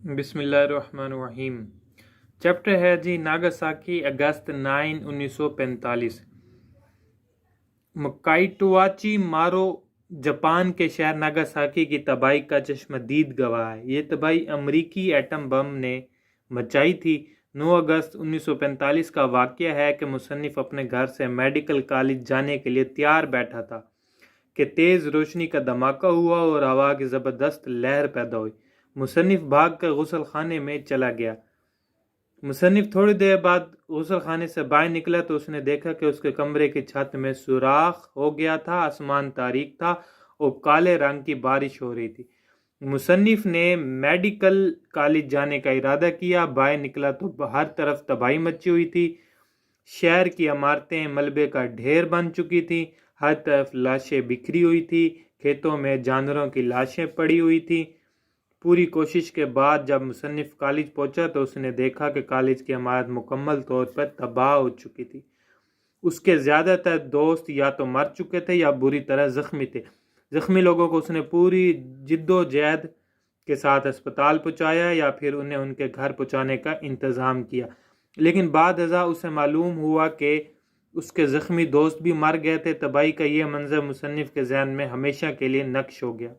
بسم اللہ الرحمن الرحیم۔ چیپٹر ہے جی ناگاساکی، اگست 9، 1945۔ مکائیٹوواچی مارو جاپان کے شہر ناگاساکی کی تباہی کا چشمدید گواہ ہے۔ یہ تباہی امریکی ایٹم بم نے مچائی تھی۔ 9 اگست 1945 کا واقعہ ہے کہ مصنف اپنے گھر سے میڈیکل کالج جانے کے لیے تیار بیٹھا تھا کہ تیز روشنی کا دھماکہ ہوا اور ہوا کی زبردست لہر پیدا ہوئی۔ مصنف بھاگ کر غسل خانے میں چلا گیا۔ مصنف تھوڑی دیر بعد غسل خانے سے باہر نکلا تو اس نے دیکھا کہ اس کے کمرے کی چھت میں سوراخ ہو گیا تھا، آسمان تاریک تھا اور کالے رنگ کی بارش ہو رہی تھی۔ مصنف نے میڈیکل کالج جانے کا ارادہ کیا۔ باہر نکلا تو ہر طرف تباہی مچی ہوئی تھی۔ شہر کی عمارتیں ملبے کا ڈھیر بن چکی تھیں، ہر طرف لاشیں بکھری ہوئی تھی، کھیتوں میں جانوروں کی لاشیں پڑی ہوئی تھی۔ پوری کوشش کے بعد جب مصنف کالج پہنچا تو اس نے دیکھا کہ کالج کی عمارت مکمل طور پر تباہ ہو چکی تھی۔ اس کے زیادہ تر دوست یا تو مر چکے تھے یا بری طرح زخمی تھے۔ زخمی لوگوں کو اس نے پوری جد و جہد کے ساتھ اسپتال پہنچایا یا پھر انہیں ان کے گھر پہنچانے کا انتظام کیا، لیکن بعد ازاں اسے معلوم ہوا کہ اس کے زخمی دوست بھی مر گئے تھے۔ تباہی کا یہ منظر مصنف کے ذہن میں ہمیشہ کے لیے نقش ہو گیا۔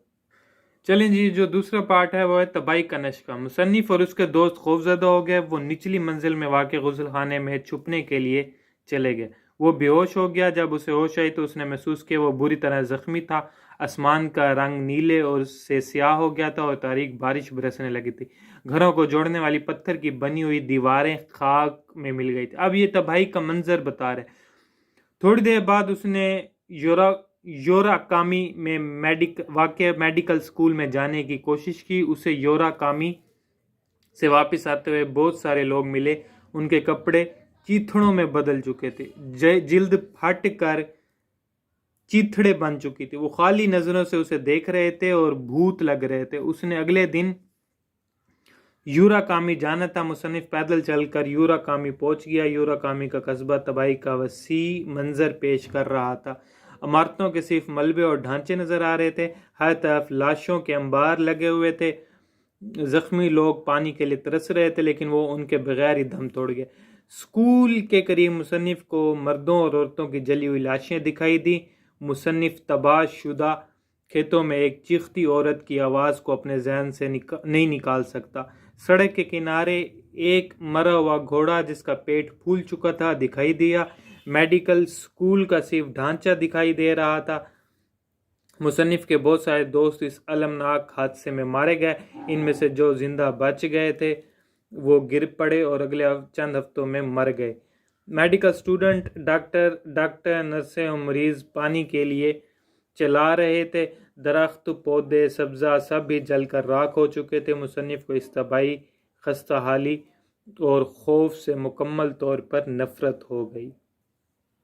چلیں جی، جو دوسرا پارٹ ہے وہ ہے تباہی کا نشکہ۔ مصنف اور اس کے دوست خوفزدہ ہو گئے۔ وہ نچلی منزل میں واقع غسل خانے میں چھپنے کے لیے چلے گئے۔ وہ بے ہوش ہو گیا۔ جب اسے ہوش آئی تو اس نے محسوس کیا وہ بری طرح زخمی تھا۔ آسمان کا رنگ نیلے اور سے سیاہ ہو گیا تھا اور تاریک بارش برسنے لگی تھی۔ گھروں کو جوڑنے والی پتھر کی بنی ہوئی دیواریں خاک میں مل گئی تھی۔ اب یہ تباہی کا منظر بتا رہے۔ تھوڑی دیر بعد اس نے یوراکامی میں واقع میڈیکل سکول میں جانے کی کوشش کی۔ اسے یوراکامی سے واپس آتے ہوئے بہت سارے لوگ ملے۔ ان کے کپڑے چیتھڑوں میں بدل چکے تھے، جلد پھٹ کر چیتھڑے بن چکی تھی۔ وہ خالی نظروں سے اسے دیکھ رہے تھے اور بھوت لگ رہے تھے۔ اس نے اگلے دن یوراکامی جانا تھا۔ مصنف پیدل چل کر یوراکامی پہنچ گیا۔ یوراکامی کا قصبہ تباہی کا وسیع منظر پیش کر رہا تھا۔ عمارتوں کے صرف ملبے اور ڈھانچے نظر آ رہے تھے۔ ہر طرف لاشوں کے انبار لگے ہوئے تھے۔ زخمی لوگ پانی کے لیے ترس رہے تھے لیکن وہ ان کے بغیر ہی دم توڑ گئے۔ سکول کے قریب مصنف کو مردوں اور عورتوں کی جلی ہوئی لاشیں دکھائی دی۔ مصنف تباہ شدہ کھیتوں میں ایک چیختی عورت کی آواز کو اپنے ذہن سے نہیں نکال سکتا۔ سڑک کے کنارے ایک مرا ہوا گھوڑا جس کا پیٹ پھول چکا تھا دکھائی دیا۔ میڈیکل سکول کا صرف ڈھانچہ دکھائی دے رہا تھا۔ مصنف کے بہت سارے دوست اس المناک حادثے میں مارے گئے۔ ان میں سے جو زندہ بچ گئے تھے وہ گر پڑے اور اگلے چند ہفتوں میں مر گئے۔ میڈیکل سٹوڈنٹ، ڈاکٹر، نرسیں اور مریض پانی کے لیے چلا رہے تھے۔ درخت، پودے، سبزہ سب بھی جل کر راکھ ہو چکے تھے۔ مصنف کو اس تباہی، خستہ حالی اور خوف سے مکمل طور پر نفرت ہو گئی۔